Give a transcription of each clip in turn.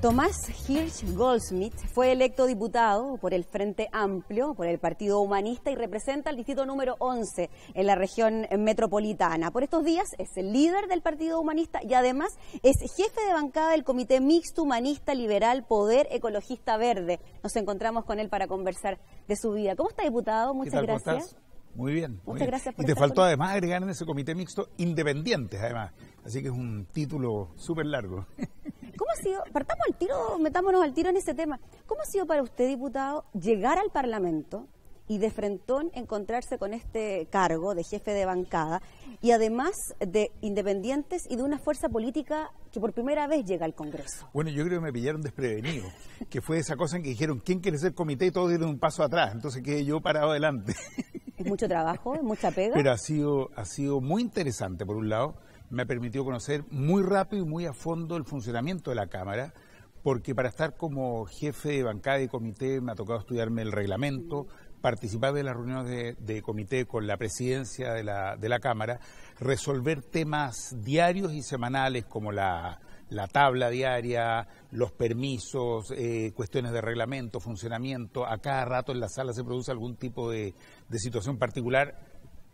Tomás Hirsch-Goldschmidt fue electo diputado por el Frente Amplio, por el Partido Humanista, y representa el distrito número 11 en la región metropolitana. Por estos días es el líder del Partido Humanista y además es jefe de bancada del Comité Mixto Humanista Liberal Poder Ecologista Verde. Nos encontramos con él para conversar de su vida. ¿Cómo está, diputado? Muchas gracias. ¿Cómo estás? Muy bien. Muchas gracias por Y te estar faltó además agregar en ese comité mixto independientes, además. Así que es un título súper largo. ¿Cómo ha sido, partamos al tiro, metámonos al tiro en ese tema, cómo ha sido para usted, diputado, llegar al Parlamento y de frentón encontrarse con este cargo de jefe de bancada y además de independientes y de una fuerza política que por primera vez llega al Congreso? Bueno, yo creo que me pillaron desprevenido, que fue esa cosa en que dijeron, ¿quién quiere ser comité? Y todos dieron un paso atrás, entonces quedé yo parado adelante. Es mucho trabajo, es mucha pega. Pero ha sido muy interesante, por un lado. Me ha permitido conocer muy rápido y muy a fondo el funcionamiento de la Cámara, porque para estar como jefe de bancada y comité me ha tocado estudiarme el reglamento, participar de las reuniones de comité con la presidencia de la Cámara, resolver temas diarios y semanales como la tabla diaria, los permisos, cuestiones de reglamento, funcionamiento. A cada rato en la sala se produce algún tipo de situación particular.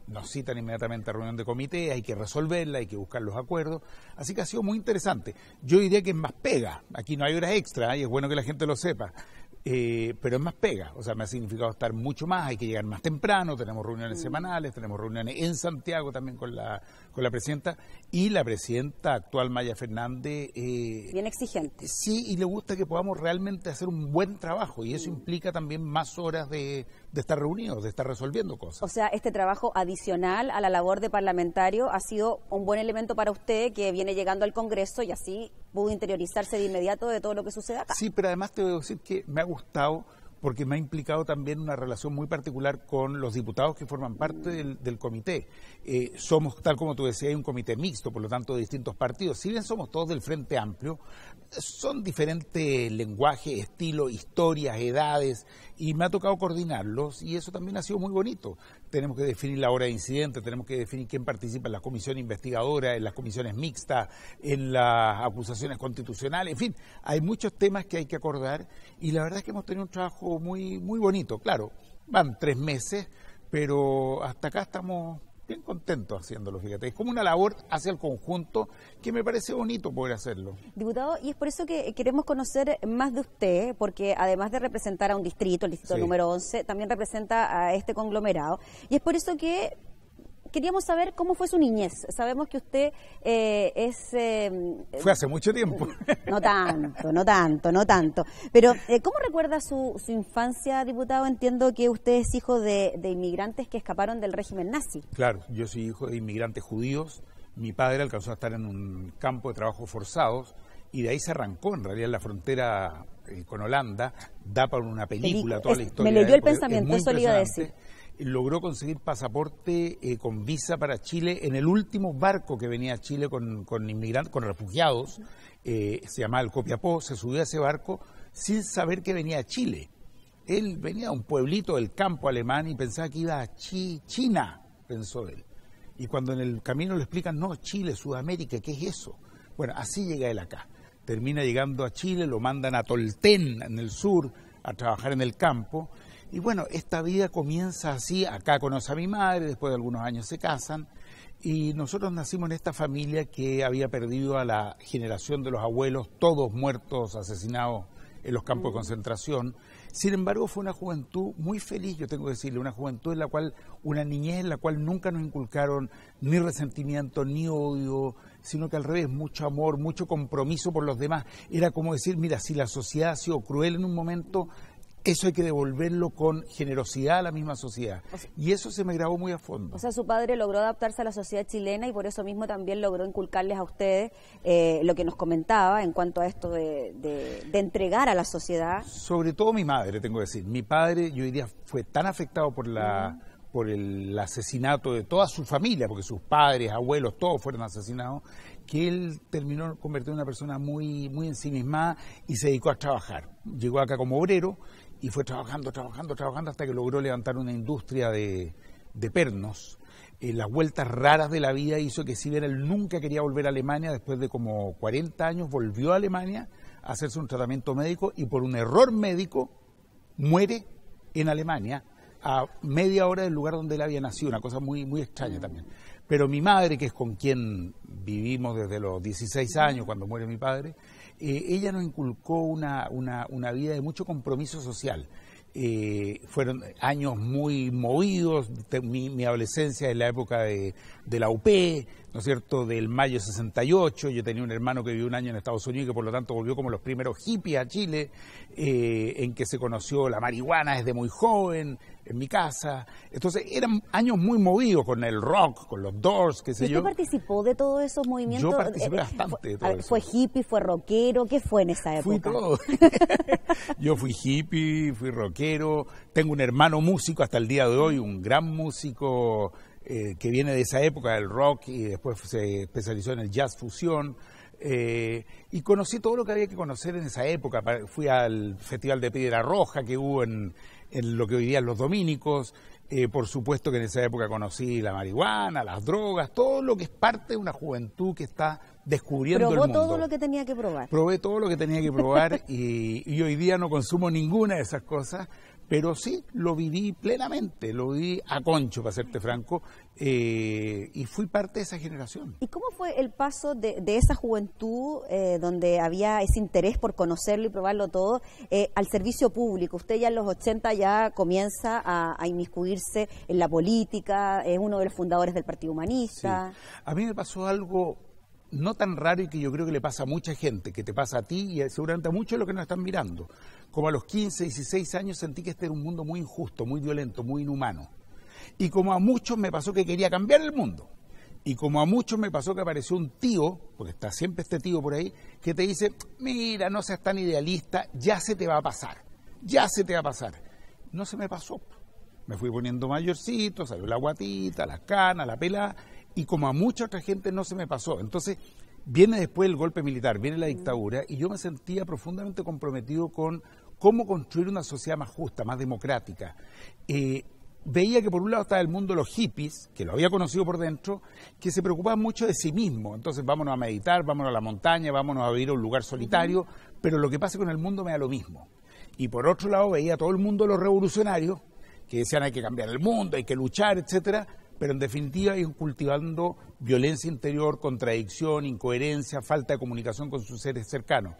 Nos citan inmediatamente a reunión de comité, hay que resolverla, hay que buscar los acuerdos, así que ha sido muy interesante. Yo diría que es más pega, aquí no hay horas extra y es bueno que la gente lo sepa, pero es más pega, o sea, me ha significado estar mucho más, hay que llegar más temprano, tenemos reuniones semanales, tenemos reuniones en Santiago también con la presidenta, y la presidenta actual, Maya Fernández. Bien exigente. Sí, y le gusta que podamos realmente hacer un buen trabajo, y eso implica también más horas de estar reunidos, de estar resolviendo cosas. O sea, este trabajo adicional a la labor de parlamentario ha sido un buen elemento para usted que viene llegando al Congreso y así pudo interiorizarse de inmediato de todo lo que sucede acá. Sí, pero además te voy a decir que me ha gustado porque me ha implicado también una relación muy particular con los diputados que forman parte del comité. Somos, tal como tú decías, un comité mixto, por lo tanto de distintos partidos. Si bien somos todos del Frente Amplio, son diferentes lenguajes, estilos, historias, edades, y me ha tocado coordinarlos, y eso también ha sido muy bonito. Tenemos que definir la hora de incidente, tenemos que definir quién participa en la comisión investigadora, en las comisiones mixtas, en las acusaciones constitucionales, en fin, hay muchos temas que hay que acordar, y la verdad es que hemos tenido un trabajo muy, muy bonito. Claro, van 3 meses, pero hasta acá estamos bien contentos haciéndolo, fíjate. Es como una labor hacia el conjunto que me parece bonito poder hacerlo. Diputado, y es por eso que queremos conocer más de usted, porque además de representar a un distrito, el distrito número 11, también representa a este conglomerado. Y es por eso que queríamos saber cómo fue su niñez. Sabemos que usted Fue hace mucho tiempo. No tanto. Pero, ¿cómo recuerda su infancia, diputado? Entiendo que usted es hijo de inmigrantes que escaparon del régimen nazi. Claro, yo soy hijo de inmigrantes judíos. Mi padre alcanzó a estar en un campo de trabajo forzados y de ahí se arrancó, en realidad, en la frontera con Holanda. Da para una película toda la historia. Me leyó el pensamiento, eso le iba a decir. Logró conseguir pasaporte con visa para Chile en el último barco que venía a Chile con inmigrantes, con refugiados, se llamaba el Copiapó. Se subió a ese barco sin saber que venía a Chile. Él venía a un pueblito del campo alemán y pensaba que iba a China, pensó él. Y cuando en el camino le explican, no, Chile, Sudamérica, ¿qué es eso? Bueno, así llega él acá. Termina llegando a Chile, lo mandan a Tolten, en el sur, a trabajar en el campo. Y bueno, esta vida comienza así. Acá conoce a mi madre, después de algunos años se casan, y nosotros nacimos en esta familia que había perdido a la generación de los abuelos, todos muertos, asesinados en los campos de concentración. Sin embargo, fue una juventud muy feliz, yo tengo que decirle, una juventud en la cual, una niñez en la cual nunca nos inculcaron ni resentimiento, ni odio, sino que al revés, mucho amor, mucho compromiso por los demás. Era como decir, mira, si la sociedad ha sido cruel en un momento, eso hay que devolverlo con generosidad a la misma sociedad. Y eso se me grabó muy a fondo. O sea, su padre logró adaptarse a la sociedad chilena y por eso mismo también logró inculcarles a ustedes lo que nos comentaba en cuanto a esto de entregar a la sociedad. Sobre todo mi madre, tengo que decir. Mi padre, yo diría, fue tan afectado por el asesinato de toda su familia, porque sus padres, abuelos, todos fueron asesinados, que él terminó convertido en una persona muy, muy ensimismada y se dedicó a trabajar. Llegó acá como obrero y fue trabajando hasta que logró levantar una industria de pernos. Las vueltas raras de la vida hizo que, si bien él nunca quería volver a Alemania, después de como 40 años volvió a Alemania a hacerse un tratamiento médico y por un error médico muere en Alemania a media hora del lugar donde él había nacido, una cosa muy, muy extraña también. Pero mi madre, que es con quien vivimos desde los 16 años, cuando muere mi padre, ella nos inculcó una vida de mucho compromiso social. Fueron años muy movidos, mi adolescencia en la época de la UP, ¿no es cierto?, del mayo 68, yo tenía un hermano que vivió un año en Estados Unidos y que por lo tanto volvió como los primeros hippies a Chile, en que se conoció la marihuana desde muy joven, en mi casa. Entonces eran años muy movidos con el rock, con los Doors, qué sé yo. ¿Usted participó de todos esos movimientos? Yo participé bastante de todo eso. ¿Fue hippie, fue rockero? ¿Qué fue en esa época? Fui todo. Yo fui hippie, fui rockero, tengo un hermano músico hasta el día de hoy, un gran músico que viene de esa época del rock y después se especializó en el jazz fusión. Y conocí todo lo que había que conocer en esa época. Fui al Festival de Piedra Roja que hubo en lo que hoy día los Dominicos. Por supuesto que en esa época conocí la marihuana, las drogas, todo lo que es parte de una juventud que está descubriendo el mundo. ¿Probó todo lo que tenía que probar? Probé todo lo que tenía que probar y hoy día no consumo ninguna de esas cosas, pero sí, lo viví plenamente, lo viví a concho, para serte franco, y fui parte de esa generación. ¿Y cómo fue el paso de esa juventud donde había ese interés por conocerlo y probarlo todo al servicio público? Usted ya en los 80 ya comienza a inmiscuirse en la política, es uno de los fundadores del Partido Humanista. Sí. A mí me pasó algo no tan raro y que yo creo que le pasa a mucha gente, que te pasa a ti y seguramente a muchos de los que nos están mirando. Como a los 15, 16 años sentí que este era un mundo muy injusto, muy violento, muy inhumano. Y como a muchos me pasó que quería cambiar el mundo. Y como a muchos me pasó que apareció un tío, porque está siempre este tío por ahí, que te dice, mira, no seas tan idealista, ya se te va a pasar, ya se te va a pasar. No se me pasó. Me fui poniendo mayorcito, salió la guatita, la cana, la pelada, y como a mucha otra gente no se me pasó. Entonces viene después el golpe militar, viene la dictadura, y yo me sentía profundamente comprometido con cómo construir una sociedad más justa, más democrática. Veía que por un lado estaba el mundo de los hippies, que lo había conocido por dentro, que se preocupaban mucho de sí mismos. Entonces vámonos a meditar, vámonos a la montaña, vámonos a vivir a un lugar solitario, pero lo que pase con el mundo me da lo mismo. Y por otro lado veía a todo el mundo de los revolucionarios, que decían hay que cambiar el mundo, hay que luchar, etcétera, pero en definitiva iban cultivando violencia interior, contradicción, incoherencia, falta de comunicación con sus seres cercanos.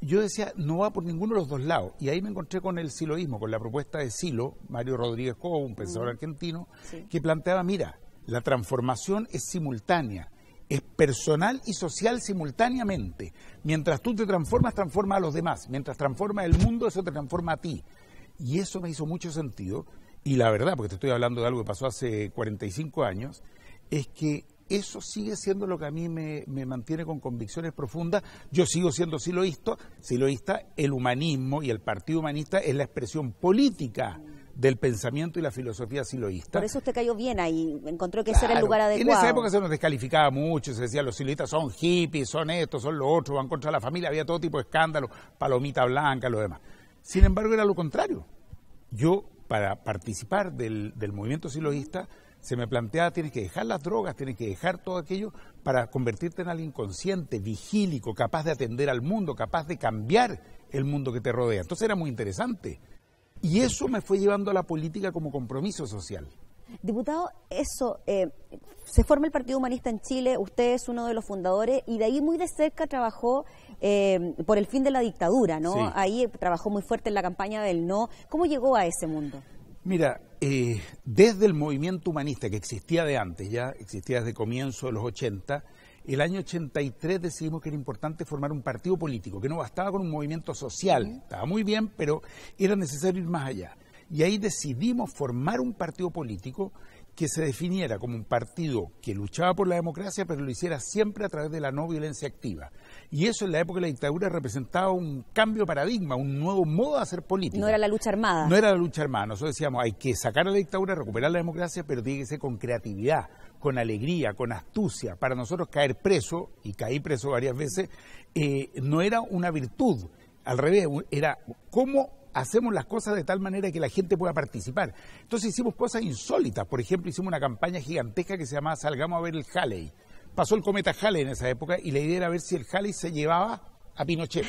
Yo decía, no va por ninguno de los dos lados, y ahí me encontré con el siloísmo, con la propuesta de Silo, Mario Rodríguez Cobo, un pensador argentino, que planteaba, mira, la transformación es simultánea, es personal y social simultáneamente. Mientras tú te transformas, transforma a los demás. Mientras transforma el mundo, eso te transforma a ti. Y eso me hizo mucho sentido. Y la verdad, porque te estoy hablando de algo que pasó hace 45 años, es que eso sigue siendo lo que a mí me mantiene con convicciones profundas. Yo sigo siendo siloísta. El humanismo y el Partido Humanista es la expresión política del pensamiento y la filosofía siloísta. Por eso usted cayó bien ahí, encontró que ese era el lugar adecuado. En esa época se nos descalificaba mucho, se decía los siloístas son hippies, son estos, son los otros, van contra la familia, había todo tipo de escándalos, palomita blanca, lo demás. Sin embargo, era lo contrario. Yo, para participar del movimiento siloísta, se me planteaba, tienes que dejar las drogas, tienes que dejar todo aquello para convertirte en alguien consciente, vigílico, capaz de atender al mundo, capaz de cambiar el mundo que te rodea. Entonces era muy interesante. Y eso me fue llevando a la política como compromiso social. Diputado, se forma el Partido Humanista en Chile, usted es uno de los fundadores y de ahí muy de cerca trabajó por el fin de la dictadura, ¿no? Sí. Ahí trabajó muy fuerte en la campaña del no. ¿Cómo llegó a ese mundo? Mira, desde el movimiento humanista que existía de antes, ya existía desde comienzo de los 80, el año 83 decidimos que era importante formar un partido político, que no bastaba con un movimiento social, estaba muy bien, pero era necesario ir más allá. Y ahí decidimos formar un partido político que se definiera como un partido que luchaba por la democracia, pero lo hiciera siempre a través de la no violencia activa. Y eso en la época de la dictadura representaba un cambio de paradigma, un nuevo modo de hacer política. No era la lucha armada. No era la lucha armada. Nosotros decíamos, hay que sacar a la dictadura, recuperar la democracia, pero tiene que ser con creatividad, con alegría, con astucia. Para nosotros caer preso, y caí preso varias veces, no era una virtud. Al revés, era cómo hacemos las cosas de tal manera que la gente pueda participar. Entonces hicimos cosas insólitas. Por ejemplo, hicimos una campaña gigantesca que se llamaba Salgamos a ver el Halley. Pasó el cometa Halley en esa época y la idea era ver si el Halley se llevaba a Pinochet.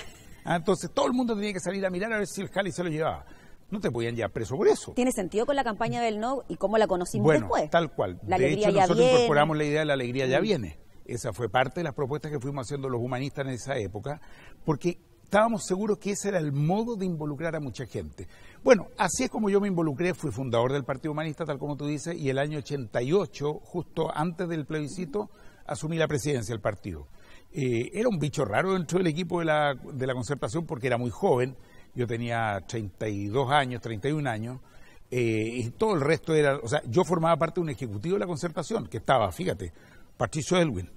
Entonces todo el mundo tenía que salir a mirar a ver si el Jali se lo llevaba. No te podían llevar preso por eso. ¿Tiene sentido con la campaña del no y cómo la conocimos después? Tal cual. De hecho, nosotros incorporamos la idea de la alegría ya viene. Esa fue parte de las propuestas que fuimos haciendo los humanistas en esa época, porque estábamos seguros que ese era el modo de involucrar a mucha gente. Bueno, así es como yo me involucré, fui fundador del Partido Humanista, tal como tú dices, y el año 88, justo antes del plebiscito, asumí la presidencia del partido. Era un bicho raro dentro del equipo de la Concertación porque era muy joven. Yo tenía 32 años, 31 años, y todo el resto era, o sea, yo formaba parte de un ejecutivo de la Concertación, que estaba, fíjate, Patricio Elwin,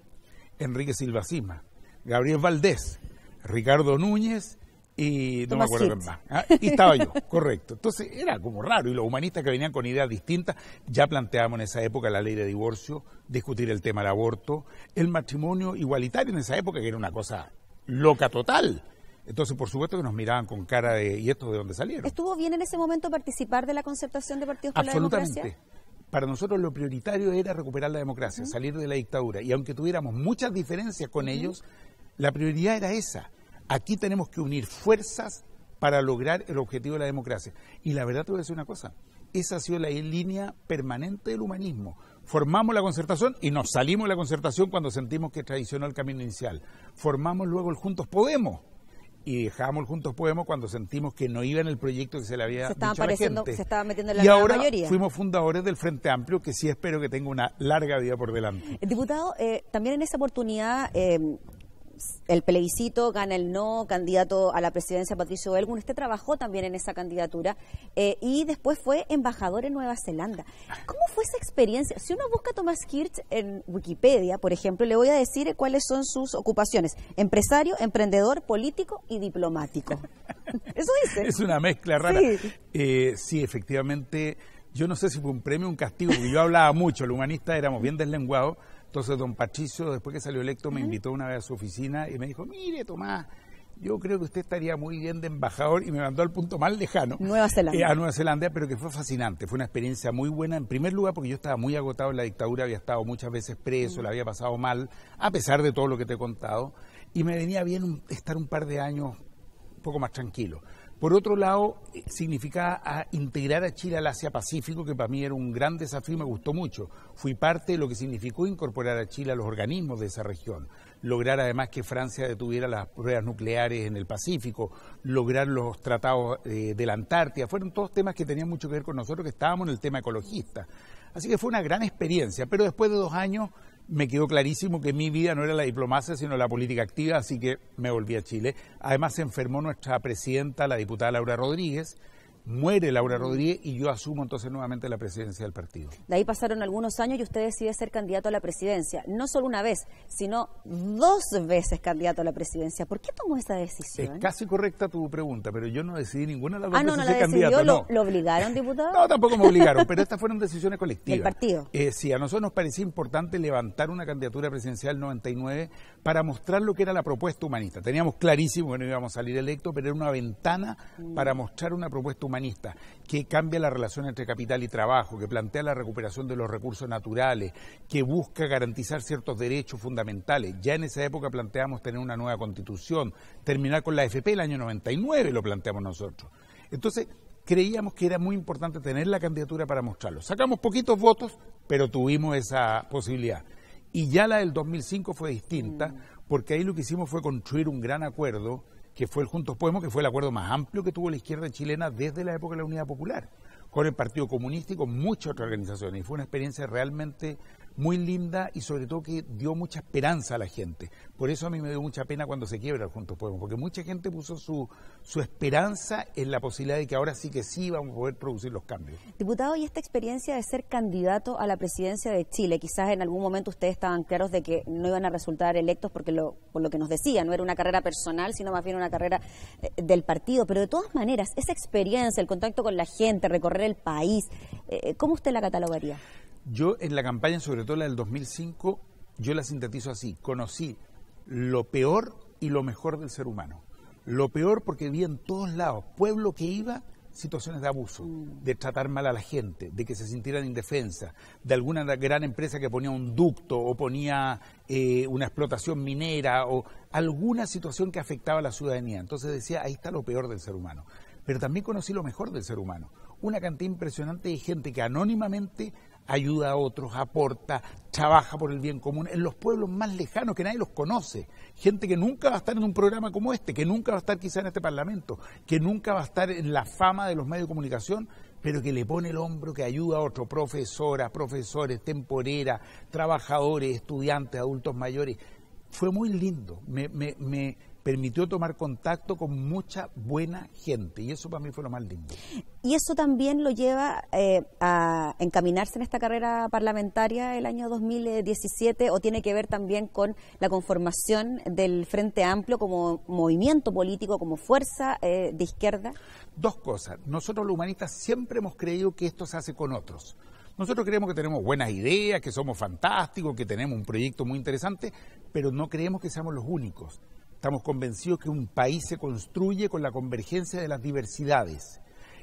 Enrique Silva Sima, Gabriel Valdés, Ricardo Núñez y no me acuerdo quién más. Y estaba yo, correcto. Entonces era como raro, y los humanistas que venían con ideas distintas, ya planteábamos en esa época la ley de divorcio, discutir el tema del aborto, el matrimonio igualitario en esa época, que era una cosa loca total. Entonces, por supuesto que nos miraban con cara de, ¿y esto de dónde salieron? ¿Estuvo bien en ese momento participar de la Concertación de Partidos por la Democracia? Absolutamente. Para nosotros lo prioritario era recuperar la democracia, salir de la dictadura. Y aunque tuviéramos muchas diferencias con ellos, la prioridad era esa. Aquí tenemos que unir fuerzas para lograr el objetivo de la democracia. Y la verdad te voy a decir una cosa, esa ha sido la línea permanente del humanismo. Formamos la Concertación y nos salimos de la Concertación cuando sentimos que traicionó el camino inicial. Formamos luego el Juntos Podemos. Y dejamos el Juntos Podemos cuando sentimos que no iba en el proyecto que se le había dicho a la gente. Se estaba metiendo en la nueva mayoría. Y ahora fuimos fundadores del Frente Amplio, que sí espero que tenga una larga vida por delante. Diputado, también en esa oportunidad, el plebiscito, gana el no, candidato a la presidencia Patricio Elwin. Usted trabajó también en esa candidatura y después fue embajador en Nueva Zelanda. ¿Cómo fue esa experiencia? Si uno busca a Tomás Kirch en Wikipedia, por ejemplo, le voy a decir cuáles son sus ocupaciones: empresario, emprendedor, político y diplomático. Eso dice. Es una mezcla rara. Sí, efectivamente, yo no sé si fue un premio o un castigo, porque yo hablaba mucho, los humanistas éramos bien deslenguados. Entonces don Patricio, después que salió electo, me invitó una vez a su oficina y me dijo, mire Tomás, yo creo que usted estaría muy bien de embajador, y me mandó al punto más lejano. Nueva Zelanda. A Nueva Zelanda, pero que fue fascinante, fue una experiencia muy buena, en primer lugar porque yo estaba muy agotado en la dictadura, había estado muchas veces preso, la había pasado mal, a pesar de todo lo que te he contado, y me venía bien estar un par de años un poco más tranquilo. Por otro lado, significaba integrar a Chile al Asia-Pacífico, que para mí era un gran desafío y me gustó mucho. Fui parte de lo que significó incorporar a Chile a los organismos de esa región. Lograr además que Francia detuviera las pruebas nucleares en el Pacífico, lograr los tratados de la Antártida. Fueron todos temas que tenían mucho que ver con nosotros, que estábamos en el tema ecologista. Así que fue una gran experiencia, pero después de 2 años me quedó clarísimo que mi vida no era la diplomacia, sino la política activa, así que me volví a Chile. Además se enfermó nuestra presidenta, la diputada Laura Rodríguez, muere Laura Rodríguez y yo asumo entonces nuevamente la presidencia del partido. De ahí pasaron algunos años y usted decide ser candidato a la presidencia, no solo una vez, sino 2 veces candidato a la presidencia. ¿Por qué tomó esa decisión? Es casi correcta tu pregunta, pero yo no decidí ninguna de las 2 veces no ser candidato. Decidió, ¿Lo obligaron, diputado? No, tampoco me obligaron, pero estas fueron decisiones colectivas. ¿El partido? Sí, a nosotros nos parecía importante levantar una candidatura presidencial 99 para mostrar lo que era la propuesta humanista. Teníamos clarísimo que no íbamos a salir electos, pero era una ventana para mostrar una propuesta humanista que cambia la relación entre capital y trabajo, que plantea la recuperación de los recursos naturales, que busca garantizar ciertos derechos fundamentales. Ya en esa época planteamos tener una nueva constitución, terminar con la AFP el año 99, lo planteamos nosotros. Entonces, creíamos que era muy importante tener la candidatura para mostrarlo. Sacamos poquitos votos, pero tuvimos esa posibilidad. Y ya la del 2005 fue distinta, porque ahí lo que hicimos fue construir un gran acuerdo, que fue el Juntos Podemos, que fue el acuerdo más amplio que tuvo la izquierda chilena desde la época de la Unidad Popular, con el Partido Comunista y con muchas otras organizaciones. Y fue una experiencia realmente muy linda y sobre todo que dio mucha esperanza a la gente. Por eso a mí me dio mucha pena cuando se quiebra el Juntos Podemos, porque mucha gente puso su esperanza en la posibilidad de que ahora sí que sí vamos a poder producir los cambios. Diputado, y esta experiencia de ser candidato a la presidencia de Chile, quizás en algún momento ustedes estaban claros de que no iban a resultar electos porque por lo que nos decía, no era una carrera personal, sino más bien una carrera del partido, pero de todas maneras, esa experiencia, el contacto con la gente, recorrer el país, ¿cómo usted la catalogaría? Yo en la campaña, sobre todo la del 2005, yo la sintetizo así: conocí lo peor y lo mejor del ser humano. Lo peor porque vi en todos lados, pueblo que iba, situaciones de abuso, de tratar mal a la gente, de que se sintieran indefensas, de alguna gran empresa que ponía un ducto o ponía una explotación minera o alguna situación que afectaba a la ciudadanía. Entonces decía, ahí está lo peor del ser humano. Pero también conocí lo mejor del ser humano. Una cantidad impresionante de gente que anónimamente ayuda a otros, aporta, trabaja por el bien común, en los pueblos más lejanos que nadie los conoce. Gente que nunca va a estar en un programa como este, que nunca va a estar quizá en este Parlamento, que nunca va a estar en la fama de los medios de comunicación, pero que le pone el hombro, que ayuda a otros, profesoras, profesores, temporeras, trabajadores, estudiantes, adultos mayores. Fue muy lindo, me permitió tomar contacto con mucha buena gente y eso para mí fue lo más lindo. ¿Y eso también lo lleva a encaminarse en esta carrera parlamentaria el año 2017 o tiene que ver también con la conformación del Frente Amplio como movimiento político, como fuerza de izquierda? Dos cosas. Nosotros los humanistas siempre hemos creído que esto se hace con otros. Nosotros creemos que tenemos buenas ideas, que somos fantásticos, que tenemos un proyecto muy interesante, pero no creemos que seamos los únicos. Estamos convencidos que un país se construye con la convergencia de las diversidades.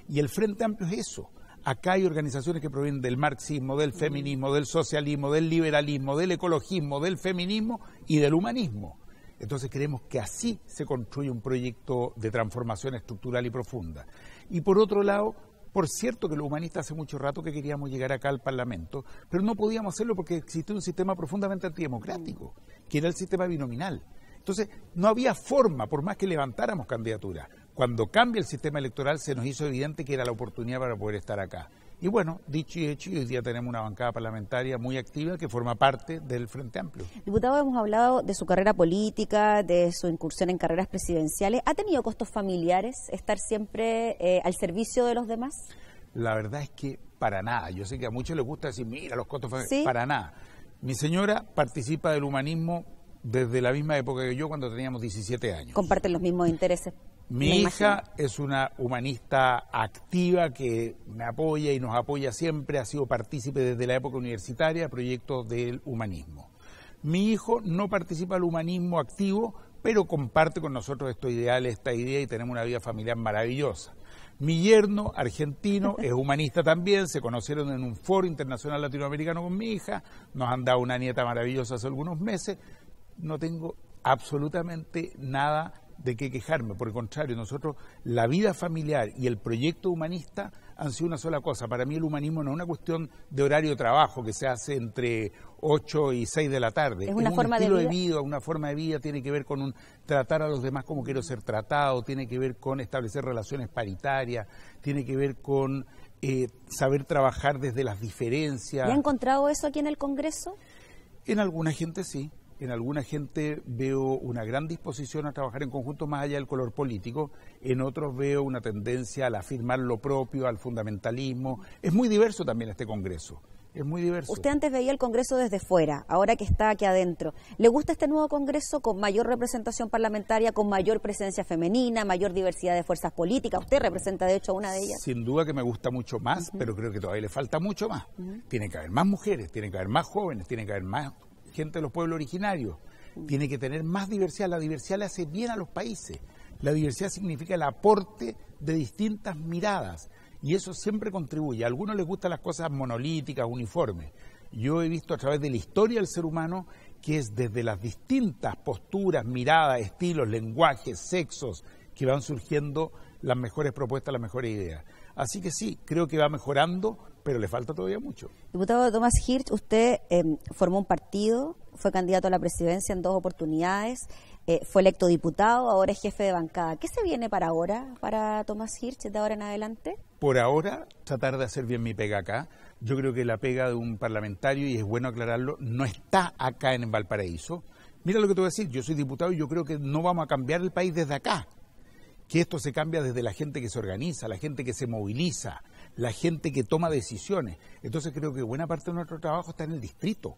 Y el Frente Amplio es eso. Acá hay organizaciones que provienen del marxismo, del feminismo, del socialismo, del liberalismo, del ecologismo, del feminismo y del humanismo. Entonces creemos que así se construye un proyecto de transformación estructural y profunda. Y por otro lado, por cierto que los humanistas hace mucho rato que queríamos llegar acá al Parlamento, pero no podíamos hacerlo porque existía un sistema profundamente antidemocrático, que era el sistema binominal. Entonces, no había forma, por más que levantáramos candidaturas. Cuando cambia el sistema electoral se nos hizo evidente que era la oportunidad para poder estar acá. Y bueno, dicho y hecho, hoy día tenemos una bancada parlamentaria muy activa que forma parte del Frente Amplio. Diputado, hemos hablado de su carrera política, de su incursión en carreras presidenciales. ¿Ha tenido costos familiares estar siempre al servicio de los demás? La verdad es que para nada. Yo sé que a muchos les gusta decir, mira, los costos familiares. ¿Sí? Para nada. Mi señora participa del humanismo desde la misma época que yo, cuando teníamos 17 años. ¿Comparten los mismos intereses? Mi hija es una humanista activa que me apoya y nos apoya siempre, ha sido partícipe desde la época universitaria de proyectos del humanismo. Mi hijo no participa del humanismo activo, pero comparte con nosotros estos ideales, esta idea y tenemos una vida familiar maravillosa. Mi yerno, argentino, es humanista también, se conocieron en un foro internacional latinoamericano con mi hija, nos han dado una nieta maravillosa hace algunos meses. No tengo absolutamente nada de qué quejarme, por el contrario, nosotros, la vida familiar y el proyecto humanista han sido una sola cosa. Para mí el humanismo no es una cuestión de horario de trabajo que se hace entre 8 y 6 de la tarde. Es una forma un estilo de vida, una forma de vida, tiene que ver con tratar a los demás como quiero ser tratado, tiene que ver con establecer relaciones paritarias, tiene que ver con saber trabajar desde las diferencias. ¿Y ha encontrado eso aquí en el Congreso? En alguna gente sí. En alguna gente veo una gran disposición a trabajar en conjunto más allá del color político, en otros veo una tendencia al afirmar lo propio, al fundamentalismo. Es muy diverso también este Congreso, es muy diverso. Usted antes veía el Congreso desde fuera, ahora que está aquí adentro. ¿Le gusta este nuevo Congreso con mayor representación parlamentaria, con mayor presencia femenina, mayor diversidad de fuerzas políticas? Usted representa de hecho una de ellas. Sin duda que me gusta mucho más, pero creo que todavía le falta mucho más. Tiene que haber más mujeres, tiene que haber más jóvenes, tiene que haber más gente de los pueblos originarios, tiene que tener más diversidad. La diversidad le hace bien a los países. La diversidad significa el aporte de distintas miradas y eso siempre contribuye. A algunos les gustan las cosas monolíticas, uniformes. Yo he visto a través de la historia del ser humano que es desde las distintas posturas, miradas, estilos, lenguajes, sexos, que van surgiendo las mejores propuestas, las mejores ideas. Así que sí, creo que va mejorando, pero le falta todavía mucho. Diputado Tomás Hirsch, usted formó un partido, fue candidato a la presidencia en 2 oportunidades, fue electo diputado, ahora es jefe de bancada. ¿Qué se viene para ahora, para Tomás Hirsch, de ahora en adelante? Por ahora, tratar de hacer bien mi pega acá. Yo creo que la pega de un parlamentario, y es bueno aclararlo, no está acá en Valparaíso. Mira lo que te voy a decir, yo soy diputado y yo creo que no vamos a cambiar el país desde acá. Que esto se cambia desde la gente que se organiza, la gente que se moviliza, la gente que toma decisiones. Entonces creo que buena parte de nuestro trabajo está en el distrito.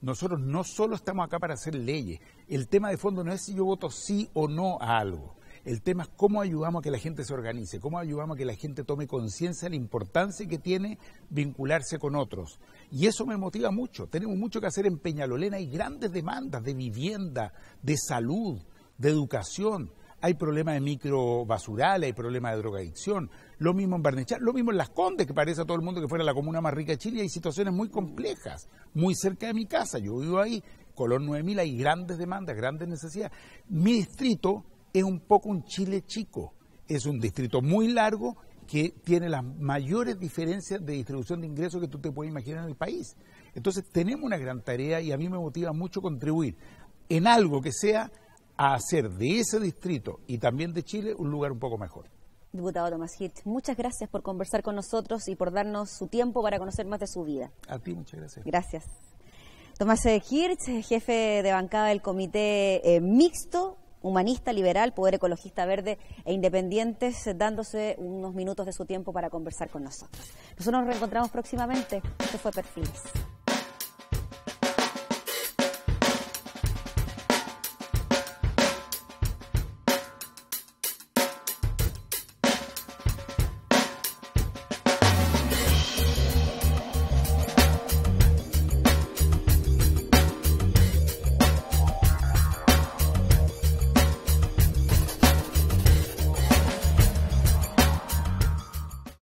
Nosotros no solo estamos acá para hacer leyes. El tema de fondo no es si yo voto sí o no a algo. El tema es cómo ayudamos a que la gente se organice, cómo ayudamos a que la gente tome conciencia de la importancia que tiene vincularse con otros. Y eso me motiva mucho. Tenemos mucho que hacer en Peñalolén. Hay grandes demandas de vivienda, de salud, de educación. hay problemas de microbasurales, hay problemas de drogadicción, lo mismo en Barnechea, lo mismo en Las Condes, que parece a todo el mundo que fuera la comuna más rica de Chile, hay situaciones muy complejas, muy cerca de mi casa, yo vivo ahí, Colón 9000, hay grandes demandas, grandes necesidades. Mi distrito es un poco un Chile chico, es un distrito muy largo que tiene las mayores diferencias de distribución de ingresos que tú te puedes imaginar en el país. Entonces tenemos una gran tarea y a mí me motiva mucho contribuir en algo que sea a hacer de ese distrito y también de Chile un lugar un poco mejor. Diputado Tomás Hirsch, muchas gracias por conversar con nosotros y por darnos su tiempo para conocer más de su vida. A ti, muchas gracias. Gracias. Tomás Hirsch, jefe de bancada del Comité Mixto, Humanista, Liberal, Poder Ecologista Verde e Independientes, dándose unos minutos de su tiempo para conversar con nosotros. Nosotros nos reencontramos próximamente. Esto fue Perfiles.